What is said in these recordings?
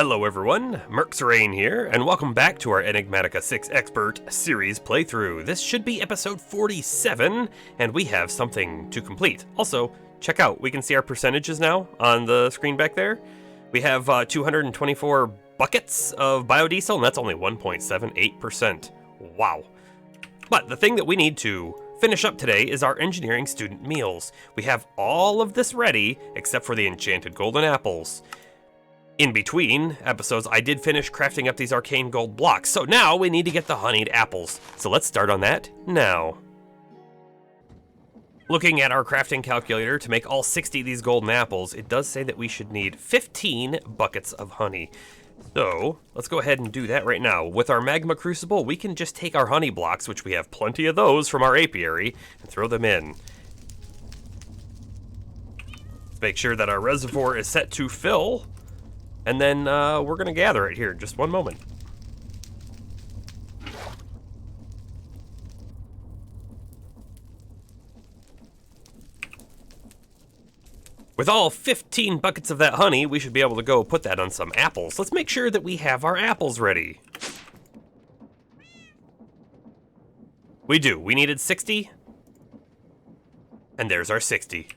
Hello everyone, Merxrain here, and welcome back to our Enigmatica 6 Expert series playthrough. This should be episode 47, and we have something to complete. Also, check out, we can see our percentages now on the screen back there. We have 224 buckets of biodiesel, and that's only 1.78%. Wow. But the thing that we need to finish up today is our engineering student meals. We have all of this ready, except for the enchanted golden apples. In between episodes, I did finish crafting up these arcane gold blocks, so now we need to get the honeyed apples. So let's start on that now. Looking at our crafting calculator, to make all 60 of these golden apples, it does say that we should need 15 buckets of honey. So let's go ahead and do that right now. With our magma crucible, we can just take our honey blocks, which we have plenty of those from our apiary, and throw them in. Let's make sure that our reservoir is set to fill. And then we're going to gather it here in just one moment. With all 15 buckets of that honey, we should be able to go put that on some apples. Let's make sure that we have our apples ready. We do. We needed 60. And there's our 60.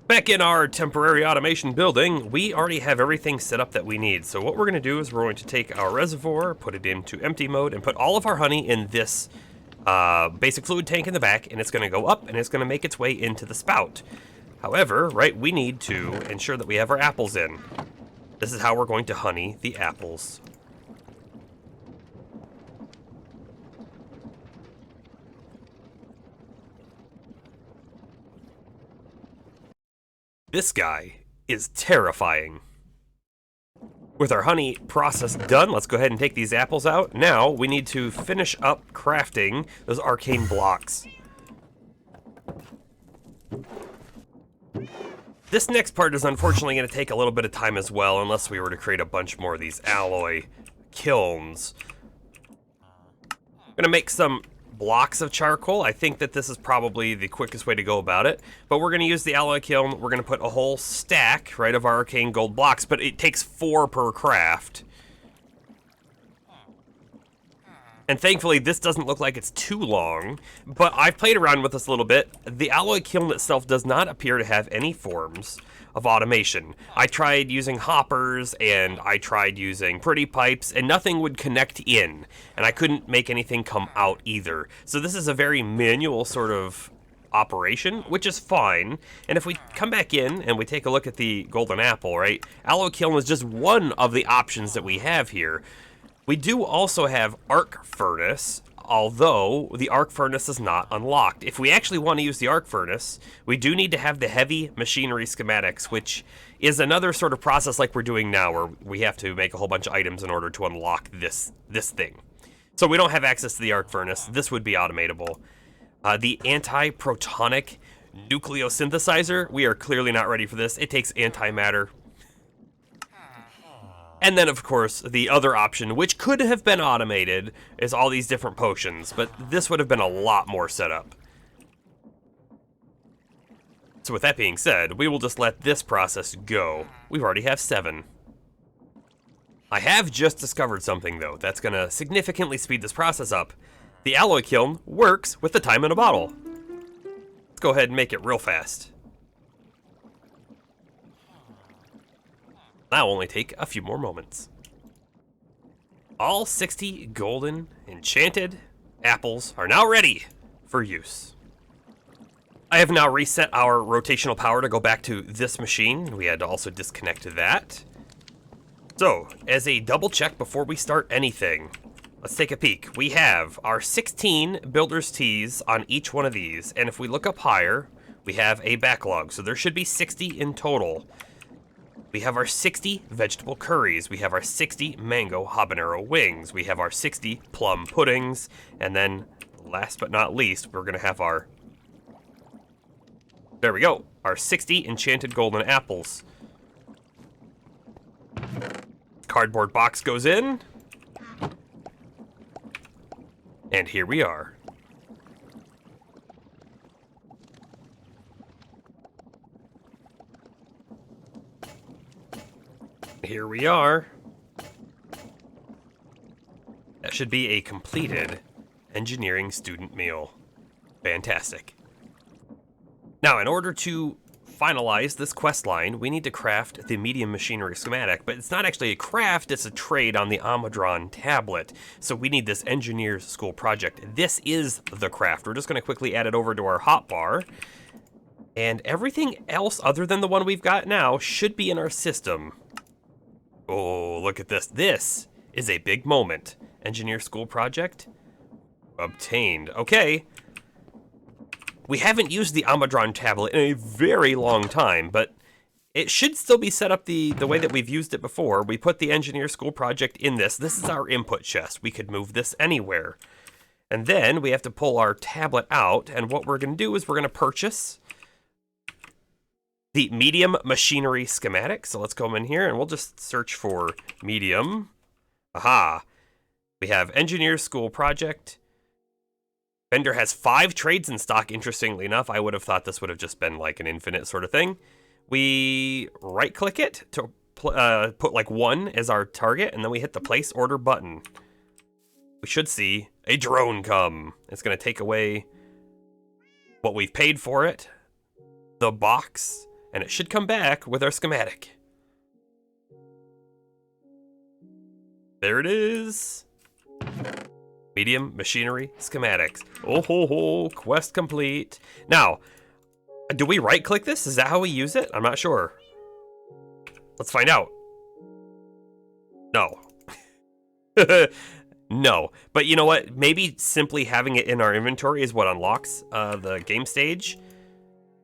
Back in our temporary automation building, we already have everything set up that we need. So what we're going to do is we're going to take our reservoir, put it into empty mode, and put all of our honey in this basic fluid tank in the back, and it's going to go up, and it's going to make its way into the spout. However, right, we need to ensure that we have our apples in. This is how we're going to honey the apples. This guy is terrifying. With our honey process done, let's go ahead and take these apples out. Now, we need to finish up crafting those arcane blocks. This next part is unfortunately going to take a little bit of time as well, unless we were to create a bunch more of these alloy kilns. I'm going to make some blocks of charcoal. I think that this is probably the quickest way to go about it, but we're going to use the alloy kiln. We're going to put a whole stack, right, of our arcane gold blocks, but it takes 4 per craft. And thankfully, this doesn't look like it's too long, but I've played around with this a little bit. The alloy kiln itself does not appear to have any forms of automation. I tried using hoppers, and I tried using pretty pipes, and nothing would connect in, and I couldn't make anything come out either. So this is a very manual sort of operation, which is fine. And if we come back in and we take a look at the golden apple, right, alloy kiln is just one of the options that we have here. We do also have arc furnace, although the arc furnace is not unlocked. If we actually want to use the arc furnace, we do need to have the heavy machinery schematics, which is another sort of process like we're doing now, where we have to make a whole bunch of items in order to unlock this thing. So we don't have access to the arc furnace. This would be automatable. The anti-protonic nucleosynthesizer, we are clearly not ready for this. It takes antimatter. And then, of course, the other option, which could have been automated, is all these different potions, but this would have been a lot more setup. So with that being said, we will just let this process go. We already have 7. I have just discovered something, though, that's going to significantly speed this process up. The alloy kiln works with the time in a bottle. Let's go ahead and make it real fast. That'll only take a few more moments. All 60 golden enchanted apples are now ready for use. I have now reset our rotational power to go back to this machine. We had to also disconnect that. So, as a double check before we start anything, let's take a peek. We have our 16 builder's teas on each one of these, and if we look up higher, we have a backlog, so there should be 60 in total. We have our 60 vegetable curries, we have our 60 mango habanero wings, we have our 60 plum puddings, and then, last but not least, we're going to have our, there we go, our 60 enchanted golden apples. Cardboard box goes in, and here we are. Here we are. That should be a completed engineering student meal. Fantastic. Now, in order to finalize this quest line, we need to craft the medium machinery schematic, but it's not actually a craft, it's a trade on the Amadron tablet. So we need this engineer's school project. This is the craft. We're just going to quickly add it over to our hotbar. And everything else other than the one we've got now should be in our system. Oh, look at this. This is a big moment. Engineer school project obtained. Okay. We haven't used the Amadron tablet in a very long time, but it should still be set up the way that we've used it before. We put the engineer school project in this. This is our input chest. We could move this anywhere. And then we have to pull our tablet out, and what we're going to do is we're going to purchase the medium machinery schematic. So let's go in here, and we'll just search for medium. Aha. We have engineer school project. Vendor has 5 trades in stock, interestingly enough. I would have thought this would have just been like an infinite sort of thing. We right-click it to put like 1 as our target, and then we hit the place order button. We should see a drone come. It's going to take away what we've paid for it, the box, and it should come back with our schematic. There it is. Medium machinery schematics. Oh ho ho, quest complete. Now, do we right click this? Is that how we use it? I'm not sure. Let's find out. No. No. But you know what? Maybe simply having it in our inventory is what unlocks the game stage.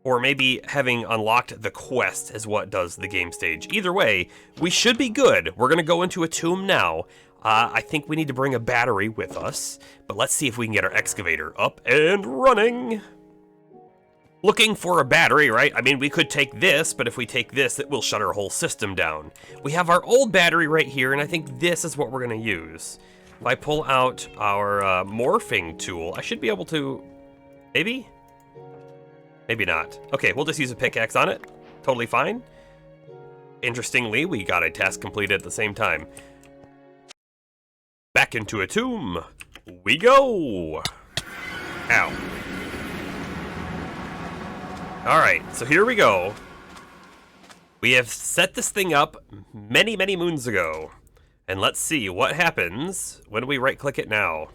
Or maybe having unlocked the quest is what does the game stage. Either way, we should be good. We're going to go into a tomb now. I think we need to bring a battery with us, but let's see if we can get our excavator up and running. Looking for a battery, right? I mean, we could take this, but if we take this, it will shut our whole system down. We have our old battery right here, and I think this is what we're going to use. If I pull out our morphing tool, I should be able to... Maybe? Maybe not. Okay, we'll just use a pickaxe on it. Totally fine. Interestingly, we got a task completed at the same time. Back into a tomb we go. Ow. All right, so here we go. We have set this thing up many, many moons ago. And let's see what happens when we right-click it now.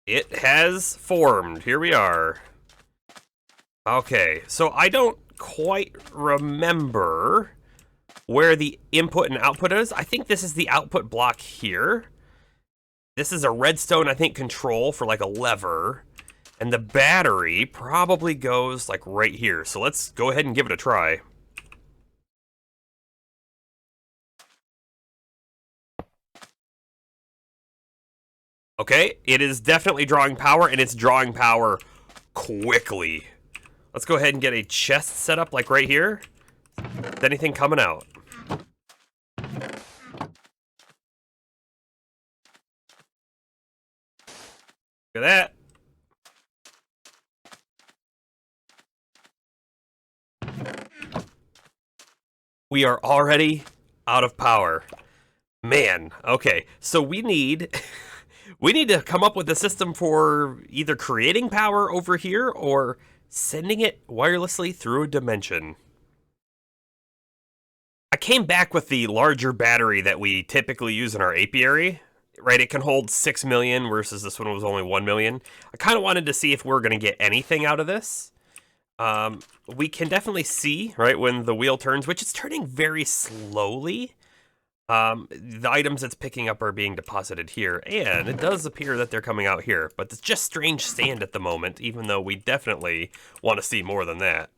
It has formed. Here we are. Okay, so I don't quite remember where the input and output is. I think this is the output block here. This is a redstone, I think, control for like a lever. And the battery probably goes like right here. So let's go ahead and give it a try. Okay, it is definitely drawing power, and it's drawing power quickly. Let's go ahead and get a chest set up like right here. Is anything coming out? Look at that. We are already out of power. Man, okay. So we need we need to come up with a system for either creating power over here or sending it wirelessly through a dimension. I came back with the larger battery that we typically use in our apiary. Right, it can hold 6 million versus this one was only 1 million. I kind of wanted to see if we're going to get anything out of this. We can definitely see, right, when the wheel turns, which is turning very slowly. The items it's picking up are being deposited here, and it does appear that they're coming out here. But it's just strange sand at the moment, even though we definitely want to see more than that.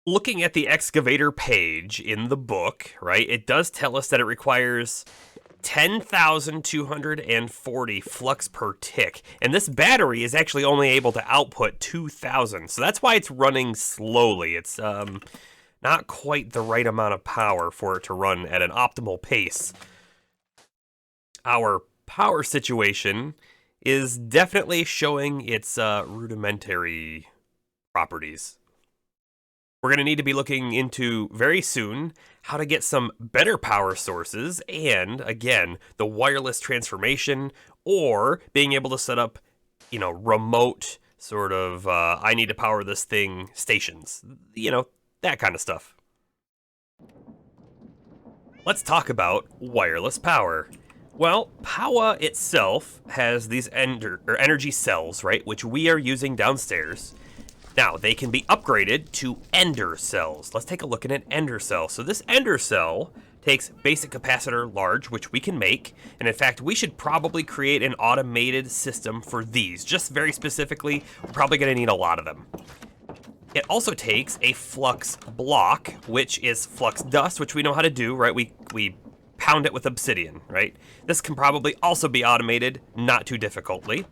Looking at the excavator page in the book, right, it does tell us that it requires 10,240 flux per tick, and this battery is actually only able to output 2,000, so that's why it's running slowly. It's not quite the right amount of power for it to run at an optimal pace. Our power situation is definitely showing its rudimentary properties. We're going to need to be looking into very soon how to get some better power sources and, again, the wireless transformation or being able to set up, remote sort of, I need to power this thing stations. That kind of stuff. Let's talk about wireless power. Well, Powah itself has these energy cells, right, which we are using downstairs. Now, they can be upgraded to ender cells. Let's take a look at an ender cell. So this ender cell takes basic capacitor large, which we can make. And in fact, we should probably create an automated system for these. Just very specifically, we're probably going to need a lot of them. It also takes a flux block, which is flux dust, which we know how to do, right? We pound it with obsidian, right? This can probably also be automated, not too difficultly.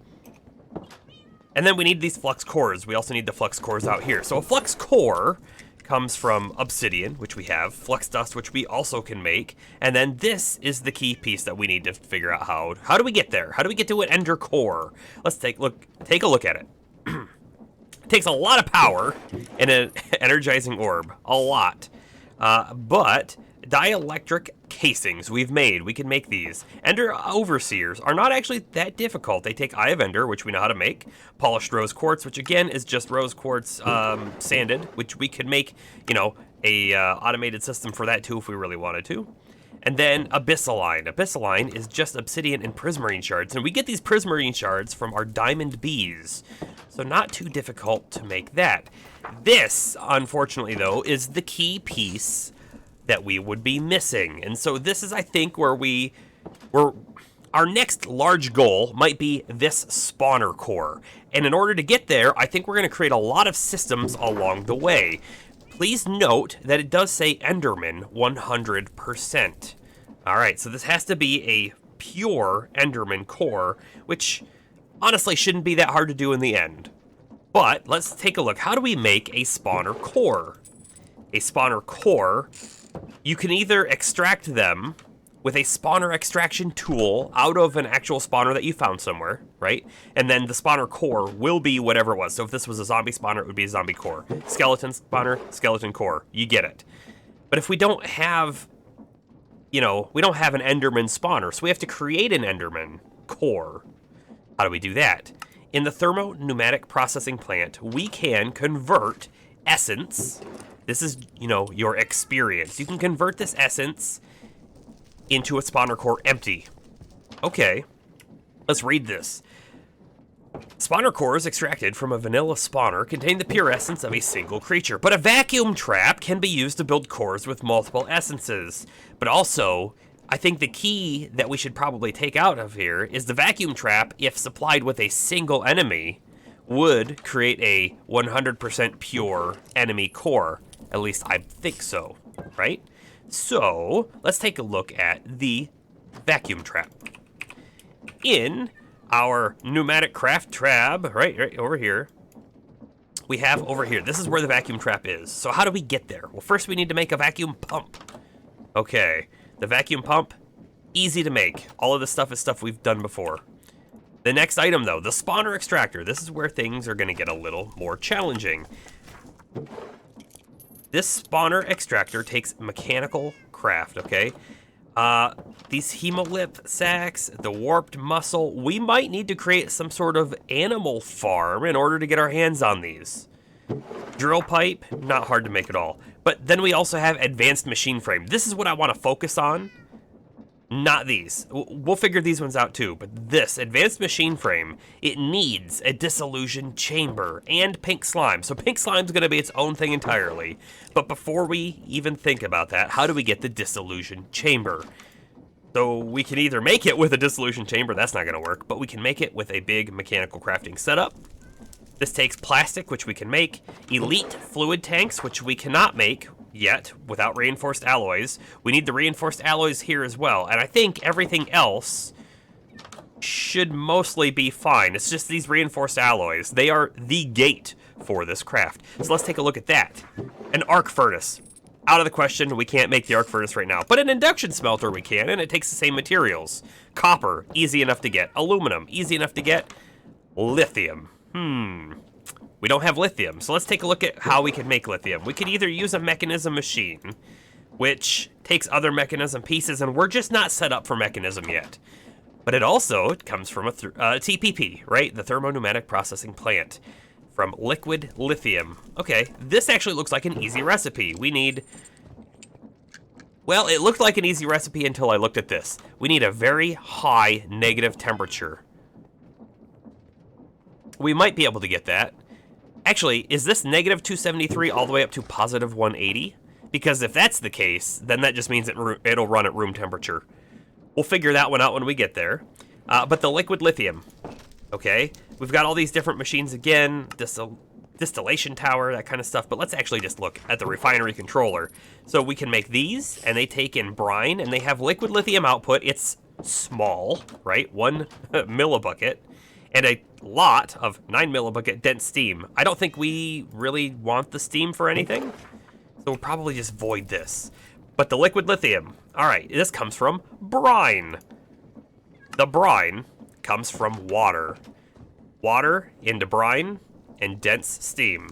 And then we need these flux cores. We also need the flux cores out here. So a flux core comes from obsidian, which we have, flux dust, which we also can make, and then this is the key piece that we need to figure out how do we get there? How do we get to an ender core? Let's take a look at it. It takes a lot of power in an energizing orb, a lot. But dielectric casings we can make these. Ender overseers are not actually that difficult. They take Eye of Ender, which we know how to make, polished rose quartz, which again is just rose quartz sanded, which we could make, a automated system for that too if we really wanted to. And then abyssaline. Abyssaline is just obsidian and prismarine shards, and we get these prismarine shards from our diamond bees. So not too difficult to make that. This, unfortunately though, is the key piece that we would be missing. And so this is, I think, where our next large goal might be this spawner core. And in order to get there, I think we're going to create a lot of systems along the way. Please note that it does say Enderman 100%. All right, so this has to be a pure Enderman core, which honestly shouldn't be that hard to do in the end. But let's take a look. How do we make a spawner core? A spawner core, you can either extract them with a spawner extraction tool out of an actual spawner that you found somewhere, right? And then the spawner core will be whatever it was. So if this was a zombie spawner, it would be a zombie core. Skeleton spawner, skeleton core. You get it. But if we don't have, we don't have an Enderman spawner, so we have to create an Enderman core. How do we do that? In the pneumatic processing plant, we can convert essence. This is, your experience. You can convert this essence into a spawner core empty. Okay, let's read this. Spawner cores extracted from a vanilla spawner contain the pure essence of a single creature, but a vacuum trap can be used to build cores with multiple essences. But also, I think the key that we should probably take out of here is the vacuum trap, if supplied with a single enemy, would create a 100% pure enemy core. At least I think so, right? So let's take a look at the vacuum trap. In our Pneumatic Craft tab, right over here, we have over here, this is where the vacuum trap is. So how do we get there? Well, first we need to make a vacuum pump. Okay, the vacuum pump, easy to make. All of this stuff is stuff we've done before. The next item though, the spawner extractor. This is where things are gonna get a little more challenging. This spawner extractor takes mechanical craft, okay? These hemolip sacks, the warped muscle, we might need to create some sort of animal farm in order to get our hands on these. Drill pipe, not hard to make at all. But then we also have advanced machine frame. This is what I want to focus on, not these. We'll figure these ones out too, but this advanced machine frame, it needs a dissolution chamber and pink slime. So pink slime's gonna be its own thing entirely. But before we even think about that, how do we get the dissolution chamber? So we can either make it with a dissolution chamber, that's not gonna work, but we can make it with a big mechanical crafting setup. This takes plastic, which we can make, elite fluid tanks, which we cannot make yet without reinforced alloys. We need the reinforced alloys here as well, and I think everything else should mostly be fine. It's just these reinforced alloys. They are the gate for this craft. So let's take a look at that. An arc furnace. out of the question. We can't make the arc furnace right now. But an induction smelter we can, and it takes the same materials. Copper, easy enough to get. Aluminum, easy enough to get. Lithium. We don't have lithium, so let's take a look at how we can make lithium. We could either use a Mekanism machine, which takes other Mekanism pieces, and we're just not set up for Mekanism yet. But it also comes from a TPP, right? The Thermo-Pneumatic Processing Plant. From liquid lithium. Okay, this actually looks like an easy recipe. We need... Well, it looked like an easy recipe until I looked at this. We need a very high negative temperature. We might be able to get that. Actually, is this negative 273 all the way up to positive 180? Because if that's the case, then that just means it'll run at room temperature. We'll figure that one out when we get there. But the liquid lithium, okay? We've got all these different machines again, distillation tower, that kind of stuff, but let's actually just look at the refinery controller. So we can make these, and they take in brine, and they have liquid lithium output. It's small, right? 1 millibucket. And a lot of 9 millibucket dense steam. I don't think we really want the steam for anything, so we'll probably just void this. But the liquid lithium, all right, this comes from brine. The brine comes from water. Water into brine and dense steam.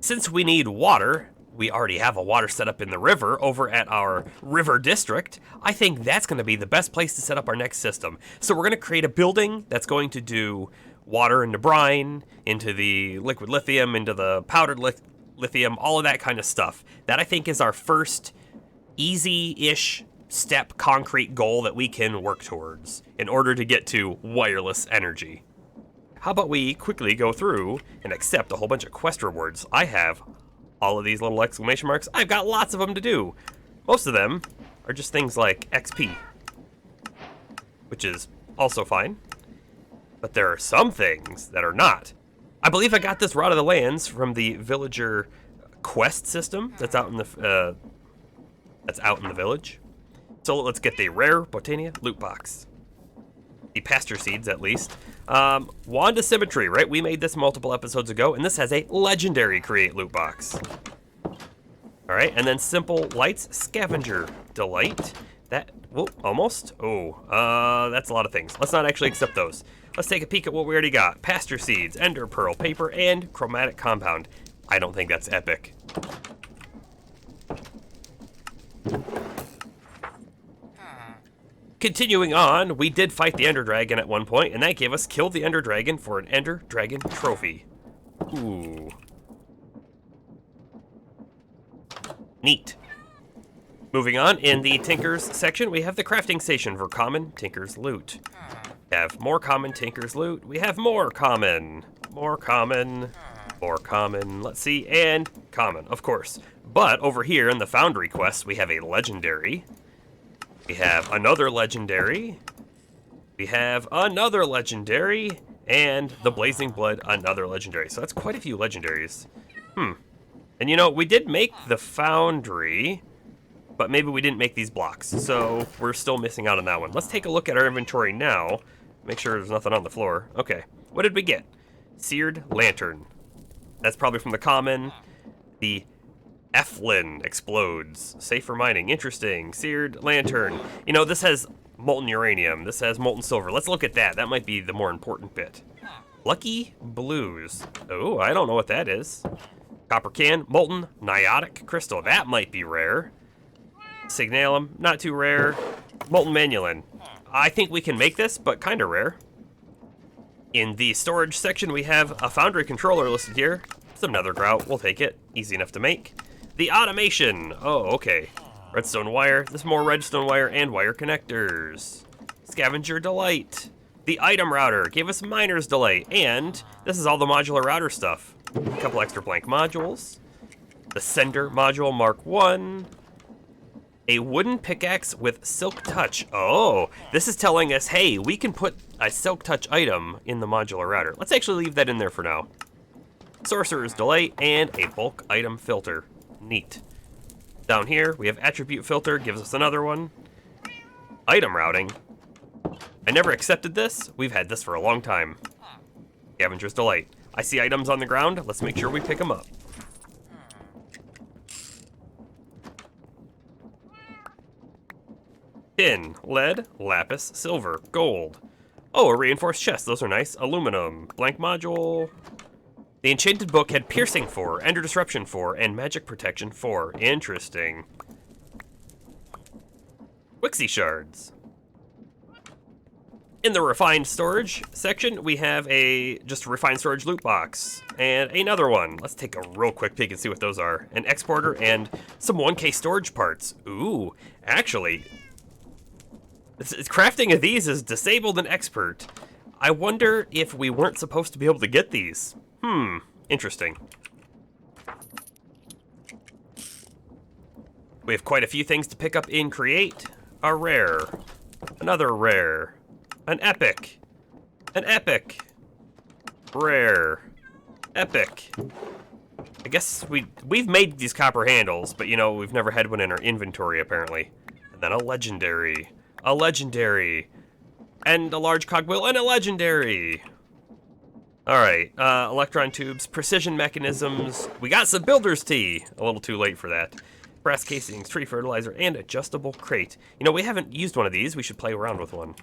Since we need water, we already have a water setup in the river over at our river district. I think that's going to be the best place to set up our next system. So we're going to create a building that's going to do water into brine, into the liquid lithium, into the powdered lithium, all of that kind of stuff. That I think is our first easy-ish step concrete goal that we can work towards in order to get to wireless energy. How about we quickly go through and accept a whole bunch of quest rewards? I have all of these little exclamation marks. I've got lots of them to do. Most of them are just things like XP, which is also fine. But there are some things that are not. I believe I got this Rod of the Lands from the villager quest system that's out in the village. So let's get the rare Botania loot box. The pasture seeds, at least. Wand of Symmetry, right? We made this multiple episodes ago, and this has a legendary create loot box. All right, and then Simple Lights Scavenger Delight. That, whoa, almost. Oh, that's a lot of things. Let's not actually accept those. Let's take a peek at what we already got. Pasture Seeds, Ender Pearl, Paper, and Chromatic Compound. I don't think that's epic. Continuing on, we did fight the Ender Dragon at one point, and that gave us Kill the Ender Dragon for an Ender Dragon trophy. Ooh. Neat. Moving on, in the Tinker's section, we have the crafting station for common Tinker's loot. We have more common Tinker's loot. We have more common. More common. More common. Let's see, and common, of course. But over here in the Foundry quest, we have a legendary. We have another legendary. We have another legendary. And the Blazing Blood, another legendary. So that's quite a few legendaries. And you know, we did make the Foundry, but maybe we didn't make these blocks. So we're still missing out on that one. Let's take a look at our inventory now. Make sure there's nothing on the floor. Okay, what did we get? Seared Lantern. That's probably from the common. The Eflin explodes. Safe for mining. Interesting. Seared Lantern. You know, this has molten uranium. This has molten silver. Let's look at that. That might be the more important bit. Lucky Blues. Oh, I don't know what that is. Copper can. Molten Niotic Crystal. That might be rare. Signalum. Not too rare. Molten Manulin. I think we can make this, but kind of rare. In the storage section, we have a Foundry controller listed here. Some nether grout. We'll take it. Easy enough to make. The automation. Oh, okay. Redstone wire. There's more redstone wire and wire connectors. Scavenger Delight. The item router gave us Miner's Delight. And this is all the modular router stuff. A couple extra blank modules. The Sender module Mark 1. A wooden pickaxe with Silk Touch. Oh, this is telling us, hey, we can put a Silk Touch item in the modular router. Let's actually leave that in there for now. Sorcerer's Delight and a bulk item filter. Neat. Down here, we have attribute filter, gives us another one. Item routing. I never accepted this. We've had this for a long time. Scavenger's Delight. I see items on the ground. Let's make sure we pick them up. tin, lead, lapis, silver, gold. Oh, a reinforced chest. Those are nice. Aluminum, blank module. The enchanted book had piercing 4, ender disruption 4, and magic protection 4. Interesting. Wixie shards. In the refined storage section, we have a just refined storage loot box and another one. Let's take a real quick peek and see what those are. An exporter and some 1K storage parts. Ooh, actually, crafting of these is disabled and expert. I wonder if we weren't supposed to be able to get these. Interesting. We have quite a few things to pick up in Create. A rare, another rare, an epic, rare, epic. I guess we've made these copper handles, but you know, we've never had one in our inventory apparently. And then a legendary, and a large cogwheel, and a legendary. Alright, electron tubes, precision mechanisms. We got some builder's tea. A little too late for that. Brass casings, tree fertilizer, and adjustable crate. You know, we haven't used one of these. We should play around with one.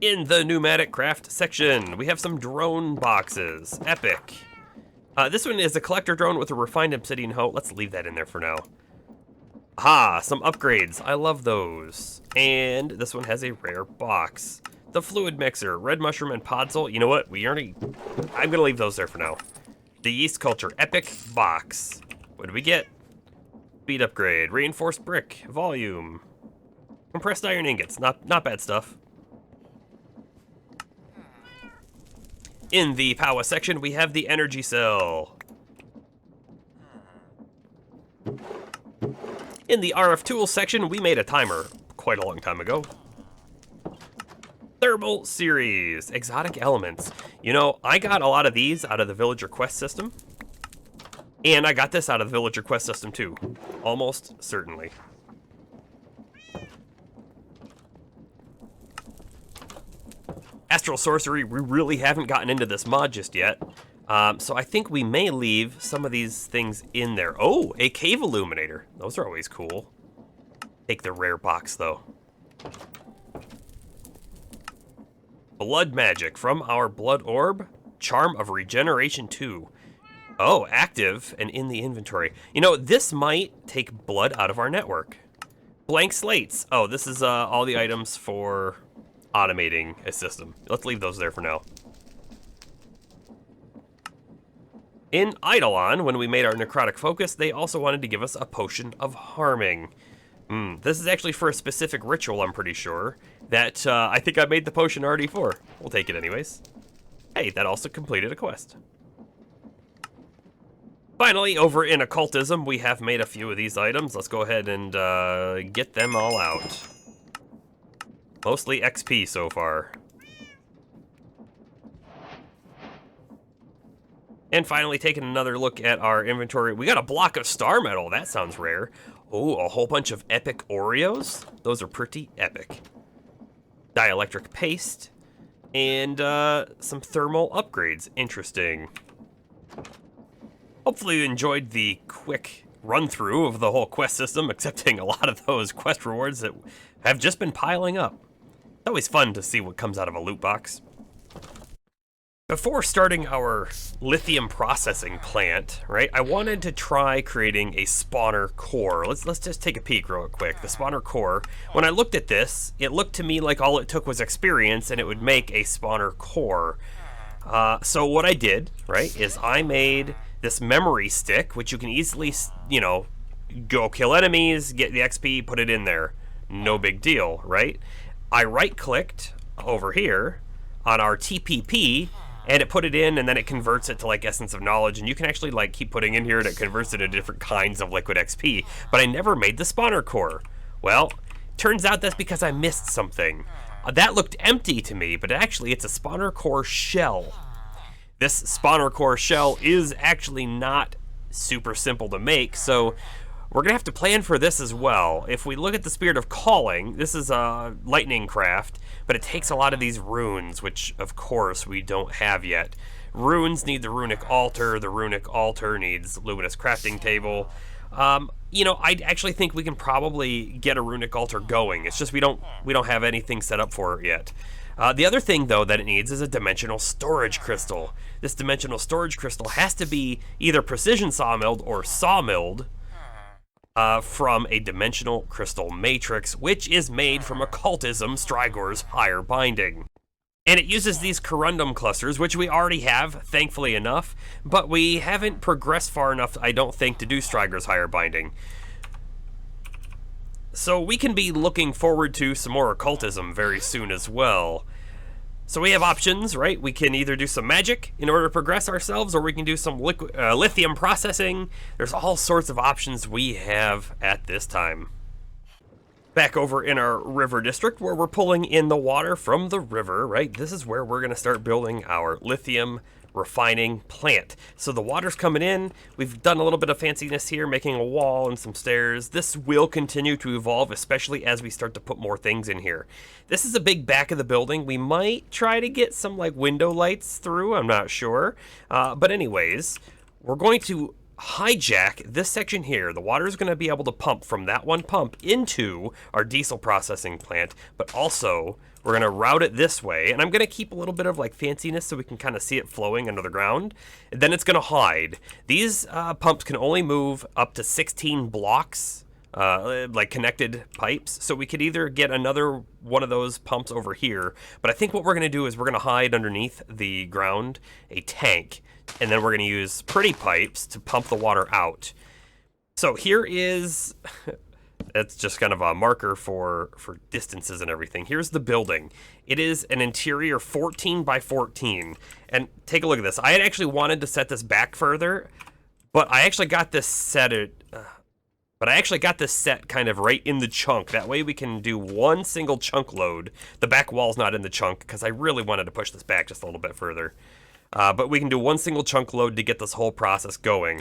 In the Pneumatic Craft section, we have some drone boxes. Epic. This one is a collector drone with a refined obsidian hoe. Let's leave that in there for now. Ah, some upgrades. I love those. And this one has a rare box. The fluid mixer, red mushroom, and podzol. You know what? I'm gonna leave those there for now. The yeast culture, epic box. What do we get? Speed upgrade, reinforced brick, volume, compressed iron ingots. Not bad stuff. In the Powah section, we have the energy cell. In the RF tools section, we made a timer quite a long time ago. Thermal series, exotic elements. You know, I got a lot of these out of the villager quest system. And I got this out of the villager quest system too. Almost certainly. Astral sorcery, we really haven't gotten into this mod just yet. So I think we may leave some of these things in there. Oh, a cave illuminator. Those are always cool. Take the rare box though. Blood magic from our blood orb. Charm of regeneration 2. Oh, active and in the inventory. You know, this might take blood out of our network. Blank slates. Oh, this is all the items for automating a system. Let's leave those there for now. In Eidolon, when we made our necrotic focus, they also wanted to give us a potion of harming. This is actually for a specific ritual, I'm pretty sure, that I think I made the potion already for. We'll take it anyways. Hey, that also completed a quest. Finally, over in Occultism, we have made a few of these items. Let's go ahead and get them all out. Mostly XP so far. And finally, taking another look at our inventory, we got a block of star metal. That sounds rare. Oh, a whole bunch of epic Oreos. Those are pretty epic. Dielectric paste. And some thermal upgrades. Interesting. Hopefully you enjoyed the quick run-through of the whole quest system, accepting a lot of those quest rewards that have just been piling up. It's always fun to see what comes out of a loot box. Before starting our lithium processing plant, right, I wanted to try creating a spawner core. Let's just take a peek real quick. The spawner core, when I looked at this, it looked to me like all it took was experience and it would make a spawner core. So what I did, right, is I made this memory stick, which you can easily, you know, go kill enemies, get the XP, put it in there. No big deal, right? I right-clicked over here on our TPP, and it put it in, and then it converts it to like Essence of Knowledge, and you can actually like keep putting in here, and it converts it to different kinds of liquid XP. But I never made the spawner core. Well, turns out that's because I missed something. That looked empty to me, but actually it's a spawner core shell. This spawner core shell is actually not super simple to make, so we're gonna have to plan for this as well. If we look at the Spirit of Calling, this is a lightning craft, but it takes a lot of these runes, which of course we don't have yet. Runes need the runic altar needs luminous crafting table. You know, I actually think we can probably get a runic altar going. It's just we don't have anything set up for it yet. The other thing, though, that it needs is a dimensional storage crystal. This dimensional storage crystal has to be either precision sawmilled or sawmilled from a dimensional crystal matrix, which is made from Occultism, Strigor's higher binding. And it uses these corundum clusters, which we already have, thankfully enough, but we haven't progressed far enough, I don't think, to do Strigor's higher binding. So we can be looking forward to some more occultism very soon as well. So we have options, right? We can either do some magic in order to progress ourselves, or we can do some lithium processing. There's all sorts of options we have at this time. Back over in our river district, where we're pulling in the water from the river, right? This is where we're going to start building our lithium refining plant. So the water's coming in. We've done a little bit of fanciness here, making a wall and some stairs. This will continue to evolve, especially as we start to put more things in here. This is a big back of the building. We might try to get some like window lights through. I'm not sure. But anyways, we're going to hijack this section here. The water is going to be able to pump from that one pump into our diesel processing plant, but also we're going to route it this way, and I'm going to keep a little bit of like fanciness so we can kind of see it flowing under the ground. And then it's going to hide. These pumps can only move up to 16 blocks, like connected pipes, so we could either get another one of those pumps over here, but I think what we're going to do is we're going to hide underneath the ground a tank, and then we're going to use pretty pipes to pump the water out. So here is, it's just kind of a marker for distances and everything. Here's the building. It is an interior 14 by 14. And take a look at this. I had actually wanted to set this back further, but I actually got this set kind of right in the chunk. That way we can do one single chunk load. The back wall's not in the chunk because I really wanted to push this back just a little bit further. But we can do one single chunk load to get this whole process going.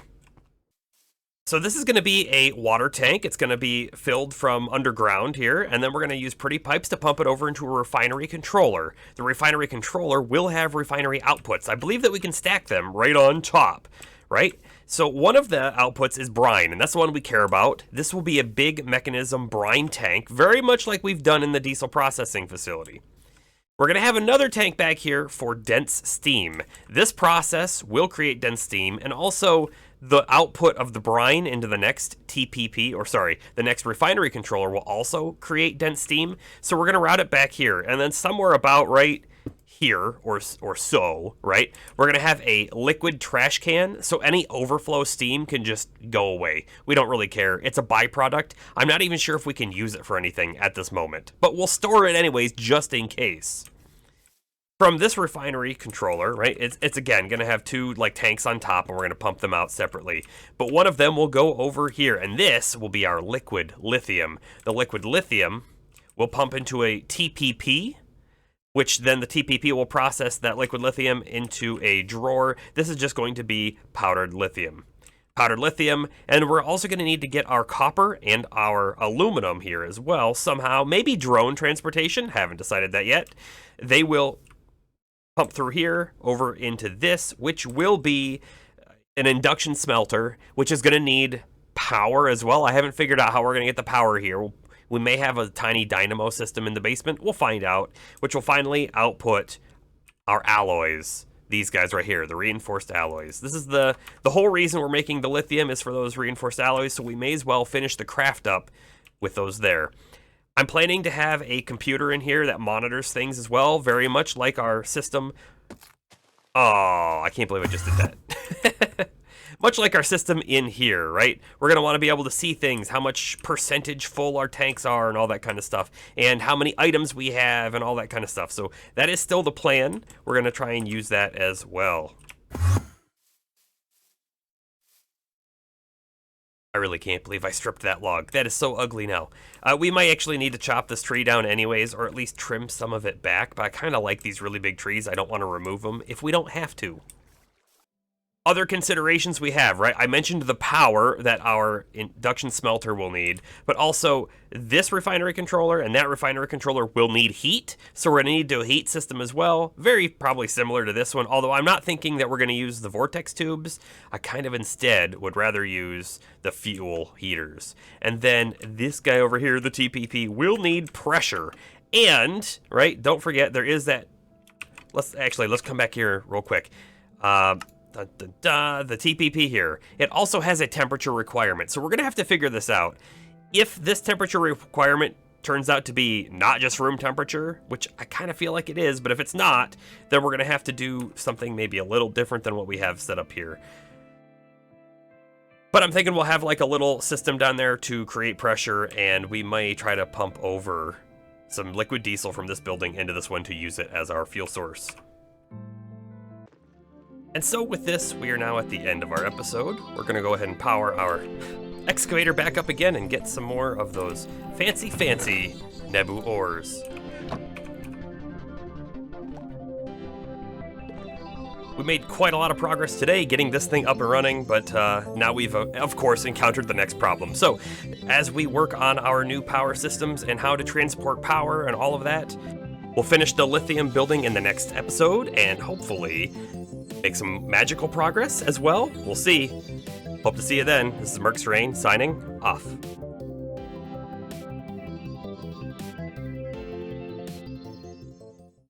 So this is going to be a water tank. It's going to be filled from underground here, and then we're going to use pretty pipes to pump it over into a refinery controller. The refinery controller will have refinery outputs. I believe that we can stack them right on top, right? So one of the outputs is brine, and that's the one we care about. This will be a big Mekanism brine tank, very much like we've done in the diesel processing facility. We're going to have another tank back here for dense steam. This process will create dense steam, and also the output of the brine into the next the next refinery controller will also create dense steam. So we're going to route it back here, and then somewhere about right here, or so, right, we're going to have a liquid trash can, so any overflow steam can just go away. We don't really care. It's a byproduct. I'm not even sure if we can use it for anything at this moment, but we'll store it anyways just in case. From this refinery controller, right, it's again going to have two like tanks on top, and we're going to pump them out separately. But one of them will go over here, and this will be our liquid lithium. The liquid lithium will pump into a TPP, which then the TPP will process that liquid lithium into a drawer. This is just going to be powdered lithium. Powdered lithium, and we're also going to need to get our copper and our aluminum here as well, somehow. Maybe drone transportation, haven't decided that yet. They will pump through here, over into this, which will be an induction smelter, which is going to need power as well. I haven't figured out how we're going to get the power here. We may have a tiny dynamo system in the basement. We'll find out, which will finally output our alloys. These guys right here, the reinforced alloys. This is the whole reason we're making the lithium is for those reinforced alloys, so we may as well finish the craft up with those there. I'm planning to have a computer in here that monitors things as well, very much like our system. Oh, I can't believe I just did that. Much like our system in here, right? We're going to want to be able to see things, how much percentage full our tanks are and all that kind of stuff, and how many items we have and all that kind of stuff. So that is still the plan. We're going to try and use that as well. I really can't believe I stripped that log. That is so ugly now. We might actually need to chop this tree down anyways, or at least trim some of it back, but I kind of like these really big trees. I don't want to remove them if we don't have to. other considerations we have, right? I mentioned the power that our induction smelter will need, but also this refinery controller and that refinery controller will need heat, so we're going to need to do a heat system as well. Very probably similar to this one, although I'm not thinking that we're going to use the vortex tubes. I kind of instead would rather use the fuel heaters. And then this guy over here, the TPP, will need pressure. And, right, don't forget, there is that... Let's come back here real quick. The TPP here, it also has a temperature requirement. So we're going to have to figure this out. If this temperature requirement turns out to be not just room temperature, which I kind of feel like it is, but if it's not, then we're going to have to do something maybe a little different than what we have set up here. But I'm thinking we'll have like a little system down there to create pressure, and we may try to pump over some liquid diesel from this building into this one to use it as our fuel source. And so with this, we are now at the end of our episode. We're going to go ahead and power our excavator back up again and get some more of those fancy Nebu ores. We made quite a lot of progress today getting this thing up and running, but now we've, of course, encountered the next problem. So as we work on our new power systems and how to transport power and all of that, we'll finish the lithium building in the next episode and hopefully make some magical progress as well. We'll see. Hope to see you then. This is Merc Strain signing off.